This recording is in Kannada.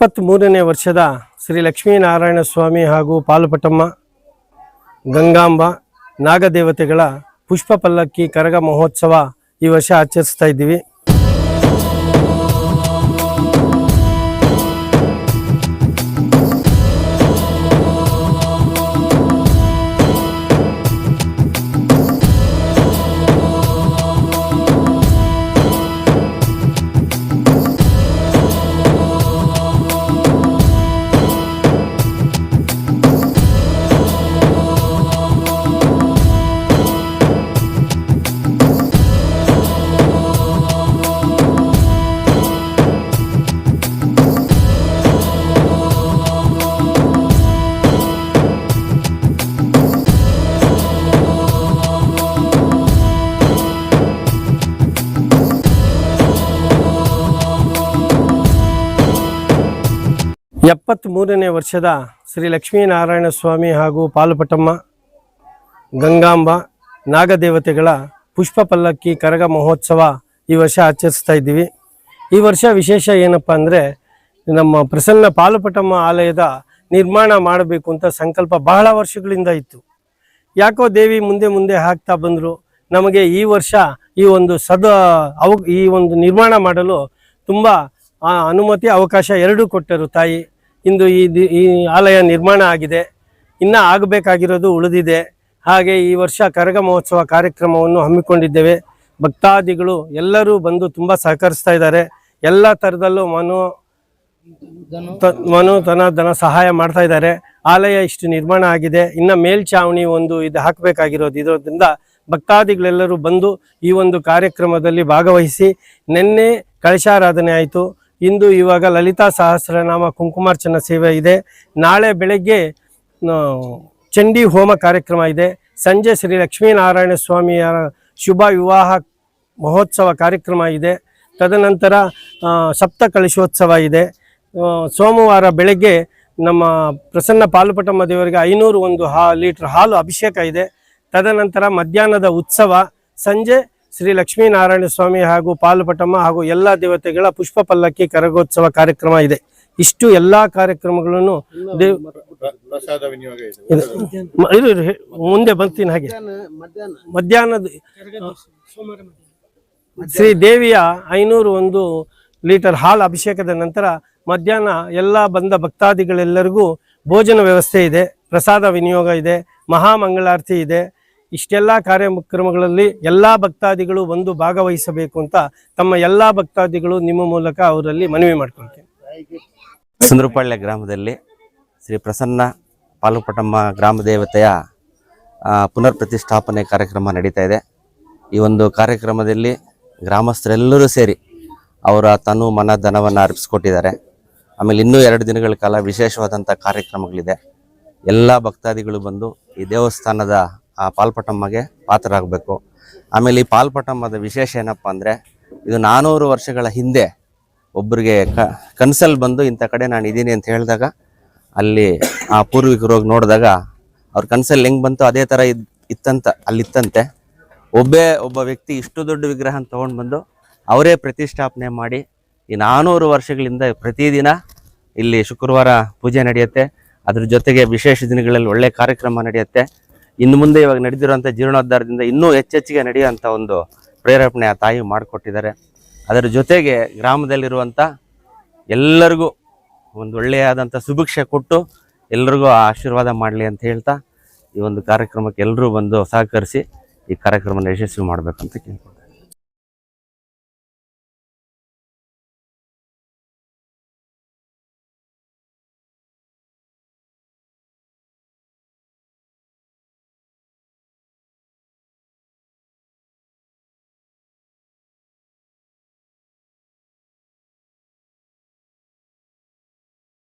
73ನೇ ವರ್ಷದ ಶ್ರೀ ಲಕ್ಷ್ಮೀನಾರಾಯಣ ಸ್ವಾಮಿ ಹಾಗೂ ಪಾಲುಪಟ್ಟಮ್ಮ ಗಂಗಾಂಬ ನಾಗದೇವತೆಗಳ ಪುಷ್ಪ ಪಲ್ಲಕ್ಕಿ ಕರಗ ಮಹೋತ್ಸವ ಈ ವರ್ಷ ಆಚರಿಸ್ತಾ ಇದ್ದೀವಿ. ಎಪ್ಪತ್ತ್ಮೂರನೇ ವರ್ಷದ ಶ್ರೀ ಲಕ್ಷ್ಮೀನಾರಾಯಣ ಸ್ವಾಮಿ ಹಾಗೂ ಪಾಲುಪಟ್ಟಮ್ಮ ಗಂಗಾಂಬ ನಾಗದೇವತೆಗಳ ಪುಷ್ಪ ಪಲ್ಲಕ್ಕಿ ಕರಗ ಮಹೋತ್ಸವ ಈ ವರ್ಷ ಆಚರಿಸ್ತಾ ಇದ್ದೀವಿ. ಈ ವರ್ಷ ವಿಶೇಷ ಏನಪ್ಪ ಅಂದರೆ, ನಮ್ಮ ಪ್ರಸನ್ನ ಪಾಲುಪಟ್ಟಮ್ಮ ಆಲಯದ ನಿರ್ಮಾಣ ಮಾಡಬೇಕು ಅಂತ ಸಂಕಲ್ಪ ಬಹಳ ವರ್ಷಗಳಿಂದ ಇತ್ತು. ಯಾಕೋ ದೇವಿ ಮುಂದೆ ಮುಂದೆ ಹಾಕ್ತಾ ಬಂದರು. ನಮಗೆ ಈ ವರ್ಷ ಈ ಒಂದು ನಿರ್ಮಾಣ ಮಾಡಲು ತುಂಬ ಅನುಮತಿ ಅವಕಾಶ ಎರಡೂ ಕೊಟ್ಟರು ತಾಯಿ. ಇಂದು ಈ ಆಲಯ ನಿರ್ಮಾಣ ಆಗಿದೆ, ಇನ್ನೂ ಆಗಬೇಕಾಗಿರೋದು ಉಳಿದಿದೆ. ಹಾಗೆ ಈ ವರ್ಷ ಕರಗ ಮಹೋತ್ಸವ ಕಾರ್ಯಕ್ರಮವನ್ನು ಹಮ್ಮಿಕೊಂಡಿದ್ದೇವೆ. ಭಕ್ತಾದಿಗಳು ಎಲ್ಲರೂ ಬಂದು ತುಂಬ ಸಹಕರಿಸ್ತಾ ಇದ್ದಾರೆ. ಎಲ್ಲ ಥರದಲ್ಲೂ ಧನ ಸಹಾಯ ಮಾಡ್ತಾ ಇದ್ದಾರೆ. ಆಲಯ ಇಷ್ಟು ನಿರ್ಮಾಣ ಆಗಿದೆ, ಇನ್ನು ಮೇಲ್ಛಾವಣಿ ಇದು ಹಾಕಬೇಕಾಗಿರೋದು. ಇದರಿಂದ ಭಕ್ತಾದಿಗಳೆಲ್ಲರೂ ಬಂದು ಈ ಒಂದು ಕಾರ್ಯಕ್ರಮದಲ್ಲಿ ಭಾಗವಹಿಸಿ ನಿನ್ನೆ ಕಳಶಾರಾಧನೆ ಆಯಿತು. ಇಂದು ಇವಾಗ ಲಲಿತಾ ಸಹಸ್ರನಾಮ ಕುಂಕುಮಾರ್ಚನ ಸೇವೆ ಇದೆ. ನಾಳೆ ಬೆಳಗ್ಗೆ ಚಂಡಿ ಹೋಮ ಕಾರ್ಯಕ್ರಮ ಇದೆ. ಸಂಜೆ ಶ್ರೀ ಲಕ್ಷ್ಮೀನಾರಾಯಣ ಸ್ವಾಮಿಯ ಶುಭ ವಿವಾಹ ಮಹೋತ್ಸವ ಕಾರ್ಯಕ್ರಮ ಇದೆ. ತದನಂತರ ಸಪ್ತ ಕಳಶೋತ್ಸವ ಇದೆ. ಸೋಮವಾರ ಬೆಳಗ್ಗೆ ನಮ್ಮ ಪ್ರಸನ್ನ ಪಾಲುಪಟ್ಟಮ್ಮ ದೇವರಿಗೆ 501 ಲೀಟರ್ ಹಾಲು ಅಭಿಷೇಕ ಇದೆ. ತದನಂತರ ಮಧ್ಯಾಹ್ನದ ಉತ್ಸವ, ಸಂಜೆ ಶ್ರೀ ಲಕ್ಷ್ಮೀನಾರಾಯಣ ಸ್ವಾಮಿ ಹಾಗೂ ಪಾಲುಪಟ್ಟಮ್ಮ ಹಾಗೂ ಎಲ್ಲ ದೇವತೆಗಳ ಪುಷ್ಪ ಪಲ್ಲಕ್ಕಿ ಕರಗೋತ್ಸವ ಕಾರ್ಯಕ್ರಮ ಇದೆ. ಇಷ್ಟು ಎಲ್ಲ ಕಾರ್ಯಕ್ರಮಗಳನ್ನು ಮುಂದೆ ಬರ್ತೀನಿ. ಹಾಗೆ ಮಧ್ಯಾಹ್ನದ ಶ್ರೀ ದೇವಿಯ 501 ಲೀಟರ್ ಹಾಲು ಅಭಿಷೇಕದ ನಂತರ ಮಧ್ಯಾಹ್ನ ಎಲ್ಲ ಬಂದ ಭಕ್ತಾದಿಗಳೆಲ್ಲರಿಗೂ ಭೋಜನ ವ್ಯವಸ್ಥೆ ಇದೆ, ಪ್ರಸಾದ ವಿನಿಯೋಗ ಇದೆ, ಮಹಾಮಂಗಳಾರತಿ ಇದೆ. ಇಷ್ಟೆಲ್ಲ ಕಾರ್ಯಕ್ರಮಗಳಲ್ಲಿ ಎಲ್ಲ ಭಕ್ತಾದಿಗಳು ಬಂದು ಭಾಗವಹಿಸಬೇಕು ಅಂತ ತಮ್ಮ ಎಲ್ಲ ಭಕ್ತಾದಿಗಳು ನಿಮ್ಮ ಮೂಲಕ ಅವರಲ್ಲಿ ಮನವಿ ಮಾಡ್ಕೊಳ್ತೇನೆ. ಸುಂದರಪಾಳ್ಯ ಗ್ರಾಮದಲ್ಲಿ ಶ್ರೀ ಪ್ರಸನ್ನ ಪಾಲುಪಟ್ಟಮ್ಮ ಗ್ರಾಮ ದೇವತೆಯ ಪುನರ್ ಪ್ರತಿಷ್ಠಾಪನೆ ಕಾರ್ಯಕ್ರಮ ನಡೀತಾ ಇದೆ. ಈ ಒಂದು ಕಾರ್ಯಕ್ರಮದಲ್ಲಿ ಗ್ರಾಮಸ್ಥರೆಲ್ಲರೂ ಸೇರಿ ಅವರ ತನು ಮನ ಧನವನ್ನು ಅರ್ಪಿಸ್ಕೊಟ್ಟಿದ್ದಾರೆ. ಆಮೇಲೆ ಇನ್ನೂ 2 ದಿನಗಳ ಕಾಲ ವಿಶೇಷವಾದಂಥ ಕಾರ್ಯಕ್ರಮಗಳಿದೆ. ಎಲ್ಲ ಭಕ್ತಾದಿಗಳು ಬಂದು ಈ ದೇವಸ್ಥಾನದ ಪಾಲ್ಪಟ್ಟಮ್ಮಗೆ ಪಾತ್ರರಾಗಬೇಕು. ಆಮೇಲೆ ಈ ಪಾಲ್ಪಟ್ಟಮ್ಮದ ವಿಶೇಷ ಏನಪ್ಪ ಅಂದರೆ, ಇದು 400 ವರ್ಷಗಳ ಹಿಂದೆ ಒಬ್ಬರಿಗೆ ಕನಸಲ್ಲಿ ಬಂದು ಇಂಥ ಕಡೆ ನಾನು ಇದ್ದೀನಿ ಅಂತ ಹೇಳಿದಾಗ ಅಲ್ಲಿ ಆ ಪೂರ್ವಿಕರು ಹೋಗಿ ನೋಡಿದಾಗ ಅವ್ರ ಕನಸಲ್ಲಿ ಹೆಂಗೆ ಬಂತು ಅದೇ ಥರ ಅಲ್ಲಿತ್ತಂತೆ. ಒಬ್ಬ ವ್ಯಕ್ತಿ ಇಷ್ಟು ದೊಡ್ಡ ವಿಗ್ರಹ ತೊಗೊಂಡು ಬಂದು ಅವರೇ ಪ್ರತಿಷ್ಠಾಪನೆ ಮಾಡಿ ಈ 400 ವರ್ಷಗಳಿಂದ ಪ್ರತಿದಿನ ಇಲ್ಲಿ ಶುಕ್ರವಾರ ಪೂಜೆ ನಡೆಯುತ್ತೆ. ಅದ್ರ ಜೊತೆಗೆ ವಿಶೇಷ ದಿನಗಳಲ್ಲಿ ಒಳ್ಳೆ ಕಾರ್ಯಕ್ರಮ ನಡೆಯುತ್ತೆ. ಇನ್ನು ಮುಂದೆ ಇವಾಗ ನಡೆದಿರುವಂಥ ಜೀರ್ಣೋದ್ಧಾರದಿಂದ ಇನ್ನೂ ಹೆಚ್ಚೆಚ್ಚಿಗೆ ನಡೆಯುವಂಥ ಒಂದು ಪ್ರೇರೇಪಣೆ ಆ ತಾಯಿ ಮಾಡಿಕೊಟ್ಟಿದ್ದಾರೆ. ಅದರ ಜೊತೆಗೆ ಗ್ರಾಮದಲ್ಲಿರುವಂಥ ಎಲ್ಲರಿಗೂ ಒಂದು ಒಳ್ಳೆಯದಾದಂಥ ಸುಭಿಕ್ಷೆ ಕೊಟ್ಟು ಎಲ್ರಿಗೂ ಆಶೀರ್ವಾದ ಮಾಡಲಿ ಅಂತ ಹೇಳ್ತಾ ಈ ಒಂದು ಕಾರ್ಯಕ್ರಮಕ್ಕೆ ಎಲ್ಲರೂ ಬಂದು ಸಹಕರಿಸಿ ಈ ಕಾರ್ಯಕ್ರಮನ ಯಶಸ್ವಿ ಮಾಡಬೇಕಂತ ಕೇಳ್ತೀನಿ.